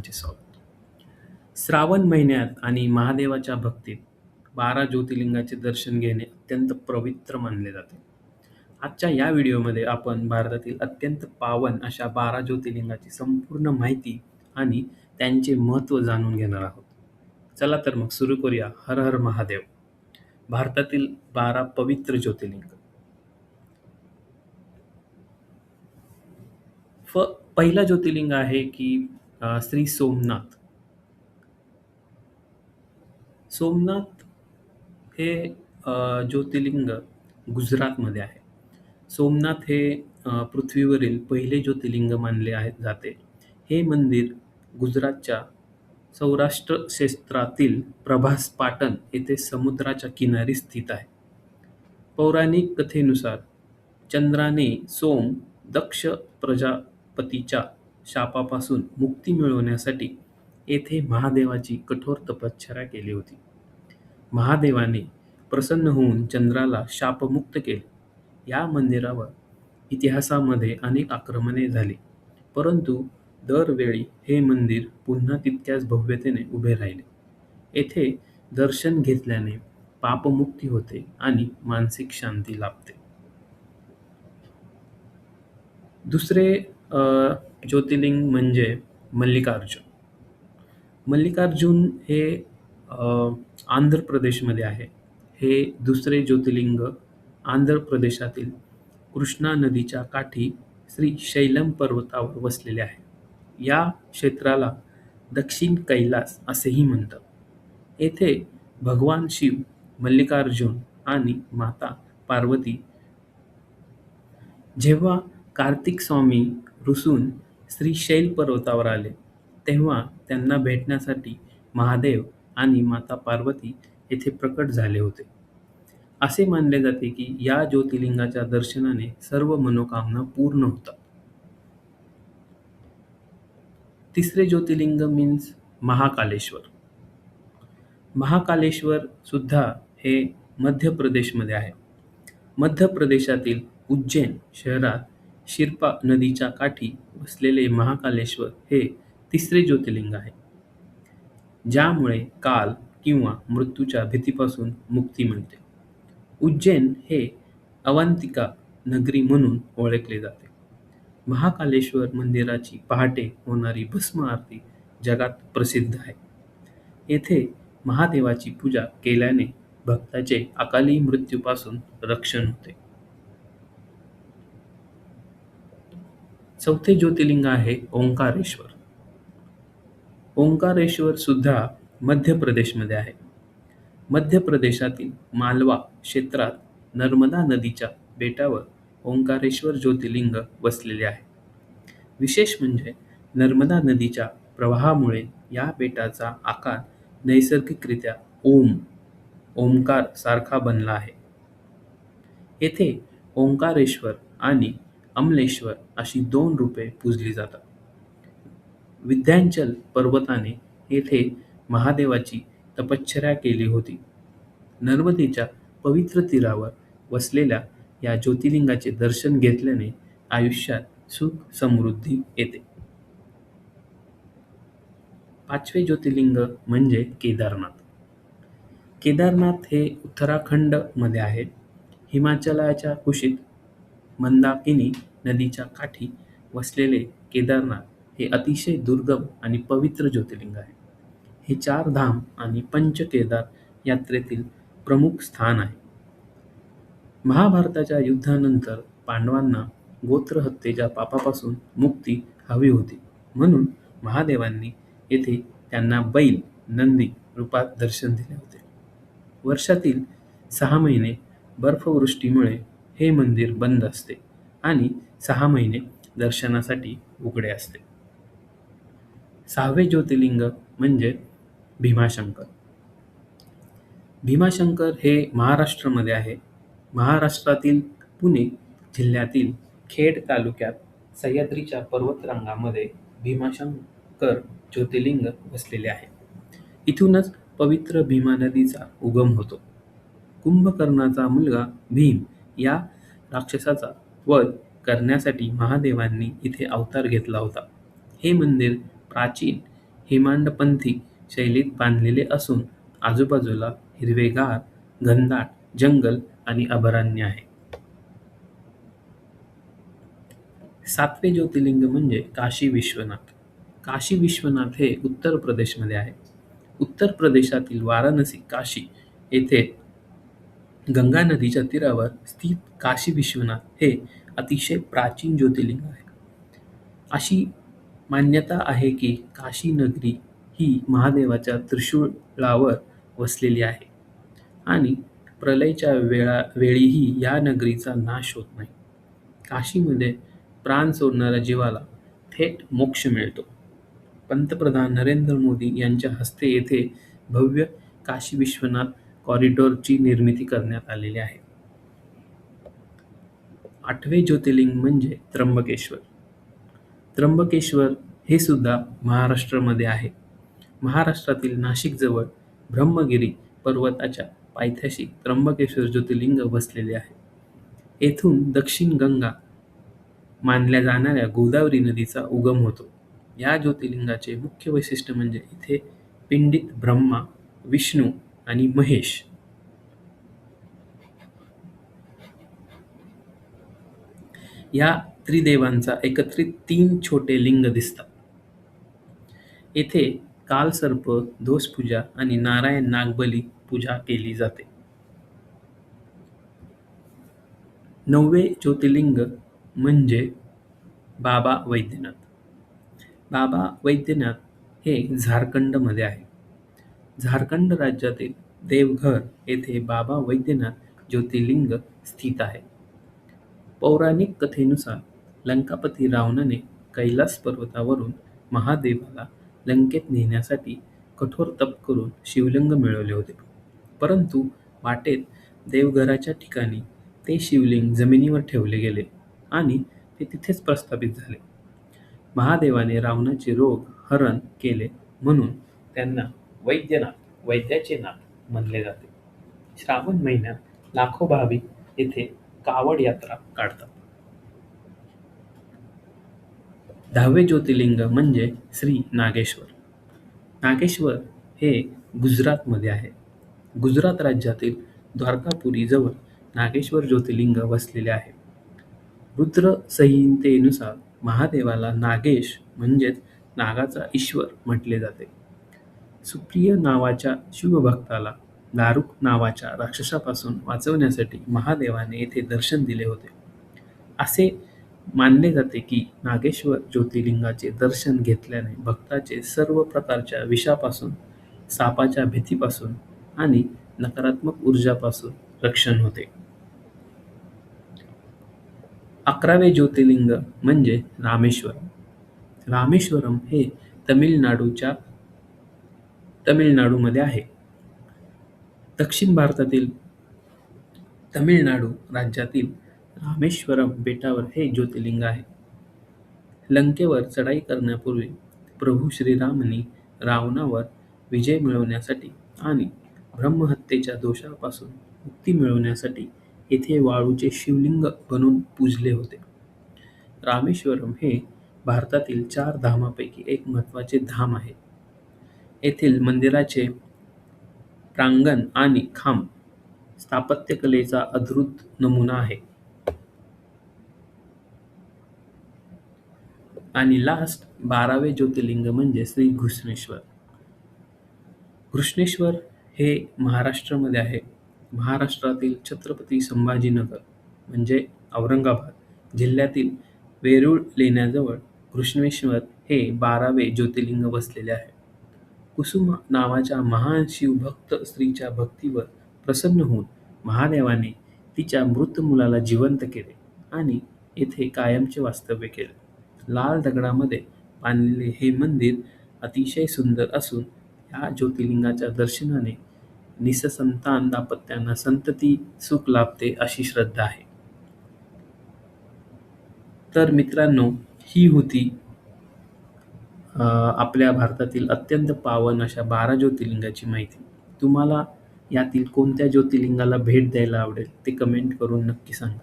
चे स्वागत. श्रावण महिन्यात आणि महादेवाच्या भक्तीत 12 ज्योतिर्लिंगाचे दर्शन घेणे अत्यंत पवित्र मानले जाते. आजच्या या व्हिडिओमध्ये आपण भारतातील अत्यंत पावन अशा 12 ज्योतिर्लिंगाची संपूर्ण माहिती आणि त्यांचे महत्त्व जाणून घेणार आहोत. चला तर मग सुरू करूया. हर हर महादेव. भारतातील 12 पवित्र ज्योतिर्लिंग. फ पहिला ज्योतिर्लिंग आहे की श्री सोमनाथ. सोमनाथ हे ज्योतिर्लिंग गुजरातमध्ये आहे. सोमनाथ हे पृथ्वीवरील पहिले ज्योतिर्लिंग मानले जाते. हे मंदिर गुजरातच्या सौराष्ट्र क्षेत्रातील प्रभास पाटण येथे समुद्राच्या किनारी स्थित आहे. पौराणिक कथेनुसार चंद्राने सोम दक्ष प्रजापतीच्या शापापासून मुक्ती मिळवण्यासाठी येथे महादेवाची कठोर तपश्चर्या केली होती. महादेवाने प्रसन्न होऊन चंद्राला शापमुक्त केले. या मंदिरावर इतिहासामध्ये अनेक आक्रमणे झाली, परंतु दरवेळी हे मंदिर पुन्हा तितक्याच भव्यतेने उभे राहिले. येथे दर्शन घेतल्याने पापमुक्ती होते आणि मानसिक शांती लाभते. दुसरे ज्योतिर्लिंग म्हणजे मल्लिकार्जुन. मल्लिकार्जुन हे आंध्र प्रदेशमध्ये आहे. हे दुसरे ज्योतिर्लिंग आंध्र प्रदेशातील कृष्णा नदीच्या काठी श्री शैलम पर्वतावर वसलेले आहे. या क्षेत्राला दक्षिण कैलास असेही म्हणतात. येथे भगवान शिव, मल्लिकार्जुन आणि माता पार्वती जेव्हा कार्तिक स्वामी रुसून श्रीशैल पर्वतावर आले, तेव्हा त्यांना भेटण्यासाठी महादेव आणि माता पार्वती येथे प्रकट झाले होते. असे मानले जाते की या ज्योतिर्लिंगाच्या दर्शनाने सर्व मनोकामना पूर्ण होतात. तिसरे ज्योतिर्लिंग मीन्स महाकालेश्वर. महाकालेश्वर सुद्धा हे मध्य प्रदेशमध्ये आहे. मध्य प्रदेशातील उज्जैन शहरात शिरपा नदीच्या काठी वसलेले महाकालेश्वर हे तिसरे ज्योतिर्लिंग आहे, ज्यामुळे काल किंवा मृत्यूच्या भीतीपासून मुक्ती मिळते. उज्जैन हे अवंतिका नगरी म्हणून ओळखले जाते. महाकालेश्वर मंदिराची पहाटे होणारी भस्म आरती जगात प्रसिद्ध आहे. येथे महादेवाची पूजा केल्याने भक्ताचे अकाली मृत्यूपासून रक्षण होते. चौथे ज्योतिर्लिंग आहे ओंकारेश्वर. ओंकारेश्वर सुद्धा मध्य प्रदेशमध्ये आहे. मध्य प्रदेशातील मालवा क्षेत्रात नर्मदा नदीच्या बेटावर ओंकारेश्वर ज्योतिर्लिंग वसलेले आहे. विशेष म्हणजे नर्मदा नदीच्या प्रवाहामुळे या बेटाचा आकार नैसर्गिकरित्या ओमकार सारखा बनला आहे. येथे ओंकारेश्वर आणि अमलेश्वर अशी 2 रूपे पूजली जातात. विंध्याचल पर्वताने येथे महादेवाची तपश्चर्या केली होती. नर्मदेच्या पवित्र तीरावर वसलेल्या या ज्योतिर्लिंगाचे दर्शन घेतल्याने आयुष्यात सुख समृद्धी येते. पाचवे ज्योतिर्लिंग म्हणजे केदारनाथ. केदारनाथ हे उत्तराखंड मध्ये आहे. हिमाचलाच्या कुशीत मंदाकिनी नदीच्या काठी वसलेले केदारनाथ हे अतिशय दुर्गम आणि पवित्र ज्योतिर्लिंग आहे. हे 4 धाम आणि पंच केदार यात्रेतील प्रमुख स्थान आहे. महाभारताच्या युद्धानंतर पांडवांना गोत्रहत्येच्या पापापासून मुक्ती हवी होती, म्हणून महादेवांनी येथे त्यांना बैल, नंदी रूपात दर्शन दिले होते. वर्षातील 6 महिने बर्फवृष्टीमुळे हे मंदिर बंद असते आणि 6 महिने दर्शनासाठी उघडे असते. 6वे ज्योतिर्लिंग म्हणजे भीमाशंकर. भीमाशंकर हे महाराष्ट्रामध्ये आहे. महाराष्ट्रातील पुणे जिल्ह्यातील खेड तालुक्यात सह्याद्रीच्या पर्वतरांगामध्ये भीमाशंकर ज्योतिर्लिंग वसलेले आहे. इथूनच पवित्र भीमा नदीचा उगम होतो. कुंभकर्णाचा मुलगा भीम या राक्षसाचा वध करण्यासाठी महादेवांनी इथे अवतार घेतला होता. हे मंदिर प्राचीन हेमाडपंथी शैलीत बांधलेले असून आजूबाजूला हिरवेगार, घनदाट जंगल आणि अभयारण्य आहे. 7वे ज्योतिर्लिंग म्हणजे काशी विश्वनाथ. काशी विश्वनाथ हे उत्तर प्रदेशमध्ये आहे. उत्तर प्रदेशातील वाराणसी, काशी येथे गंगा नदीच्या तीरावर स्थित काशी विश्वनाथ हे अतिशय प्राचीन ज्योतिर्लिंग आहे. अशी मान्यता आहे की काशी नगरी ही महादेवाच्या त्रिशूळावर वसलेली आहे आणि प्रलयाच्या वेळीही या नगरीचा नाश होत नाही. काशीमध्ये प्राण सोडणाऱ्या जीवाला थेट मोक्ष मिळतो. पंतप्रधान नरेंद्र मोदी यांच्या हस्ते येथे भव्य काशी विश्वनाथ कॉरिडॉरची निर्मिती करण्यात आलेली आहे. 8वे ज्योतिर्लिंग म्हणजे त्र्यंबकेश्वर. त्र्यंबकेश्वर हे सुद्धा महाराष्ट्रामध्ये आहे. महाराष्ट्रातील नाशिकजवळ ब्रह्मगिरी पर्वताच्या पायथ्याशी त्र्यंबकेश्वर ज्योतिर्लिंग वसलेले आहे. येथून दक्षिण गंगा मानल्या जाणाऱ्या गोदावरी नदीचा उगम होतो. या ज्योतिर्लिंगाचे मुख्य वैशिष्ट्य म्हणजे इथे पिंडित ब्रह्मा, विष्णू आणि महेश या त्रिदेवांचा एकत्रित 3 छोटे लिंग दिसतात. येथे कालसर्प दोषपूजा आणि नारायण नागबली पूजा केली जाते. 9वे ज्योतिर्लिंग म्हणजे बाबा वैद्यनाथ. बाबा वैद्यनाथ हे झारखंडमध्ये आहे. झारखंड राज्यातील देवघर येथे बाबा वैद्यनाथ ज्योतिर्लिंग स्थित आहे. पौराणिक कथेनुसार लंकापती रावणाने कैलास पर्वतावरून महादेवाला लंकेत नेण्यासाठी कठोर तप करून शिवलिंग मिळवले होते. परंतु वाटेत देवघराच्या ठिकाणी ते शिवलिंग जमिनीवर ठेवले गेले आणि ते तिथेच प्रस्थापित झाले. महादेवाने रावणाचे रोग हरण केले म्हणून त्यांना वैद्यनाथ, वैद्याचे नाथ म्हणले जाते. श्रावण महिन्यात लाखो भाविक येथे कावड यात्रा काढतात. 10वे ज्योतिर्लिंग म्हणजे श्री नागेश्वर. नागेश्वर हे गुजरातमध्ये आहे. गुजरात राज्यातील द्वारकापुरी जवळ नागेश्वर ज्योतिर्लिंग वसलेले आहे. रुद्र संहितेनुसार महादेवाला नागेश म्हणजेच नागाचा ईश्वर म्हटले जाते. सुप्रिय नावाच्या शिवभक्ताला दारुक नावाच्या राक्षसापासून वाचवण्यासाठी महादेवाने येथे दर्शन दिले होते. असे मानले जाते की नागेश्वर ज्योतिर्लिंगाचे दर्शन घेतल्याने भक्ताचे सर्व प्रकारच्या विषापासून, सापाच्या भीतीपासून आणि नकारात्मक ऊर्जापासून रक्षण होते. 11वे ज्योतिर्लिंग म्हणजे रामेश्वरम. रामेश्वरम हे तामिळनाडूमध्ये आहे. दक्षिण भारतातील तमिळनाडू राज्यातील रामेश्वरम बेटावर हे ज्योतिर्लिंग आहे. लंकेवर चढाई करण्यापूर्वी प्रभू श्रीरामांनी रावणावर विजय मिळवण्यासाठी आणि ब्रह्महत्येच्या दोषापासून मुक्ती मिळवण्यासाठी येथे वाळूचे शिवलिंग बनवून पूजले होते. रामेश्वरम हे भारतातील 4 धामांपैकी एक महत्त्वाचे धाम आहे. येथील मंदिराचे प्रांगण आणि खांब स्थापत्यकलेचा अद्भुत नमुना आहे. आणि लास्ट 12वे ज्योतिर्लिंग म्हणजे श्री घृष्णेश्वर. घृष्णेश्वर हे महाराष्ट्रामध्ये आहे. महाराष्ट्रातील छत्रपती संभाजीनगर म्हणजे औरंगाबाद जिल्ह्यातील वेरूळ लेण्याजवळ घृष्णेश्वर हे 12वे ज्योतिर्लिंग वसलेले आहे. कुसुमा नावाच्या महान शिवभक्त स्त्रीच्या भक्तीवर प्रसन्न होऊन महादेवाने तिच्या मृत मुलाला जिवंत केले आणि येथे कायमचे वास्तव्य केले. लाल दगडामध्ये बांधलेले हे मंदिर अतिशय सुंदर असून या ज्योतिर्लिंगाच्या दर्शनाने निसंतान दाम्पत्यांना संतती सुख लाभते अशी श्रद्धा आहे. तर मित्रांनो, ही होती आपल्या भारतातील अत्यंत पावन अशा 12 ज्योतिर्लिंगाची माहिती. तुम्हाला यातील कोणत्या ज्योतिर्लिंगाला भेट द्यायला आवडेल ते कमेंट करून नक्की सांगा.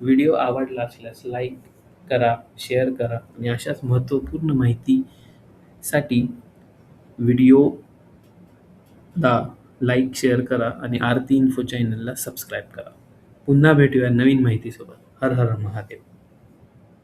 व्हिडिओ आवडला असल्यास लाईक करा, शेअर करा आणि अशाच महत्त्वपूर्ण माहितीसाठी व्हिडिओला लाईक, शेअर करा आणि आरती इन्फो चॅनलला सबस्क्राईब करा. पुन्हा भेटूया नवीन माहितीसोबत. हर हर महादेव.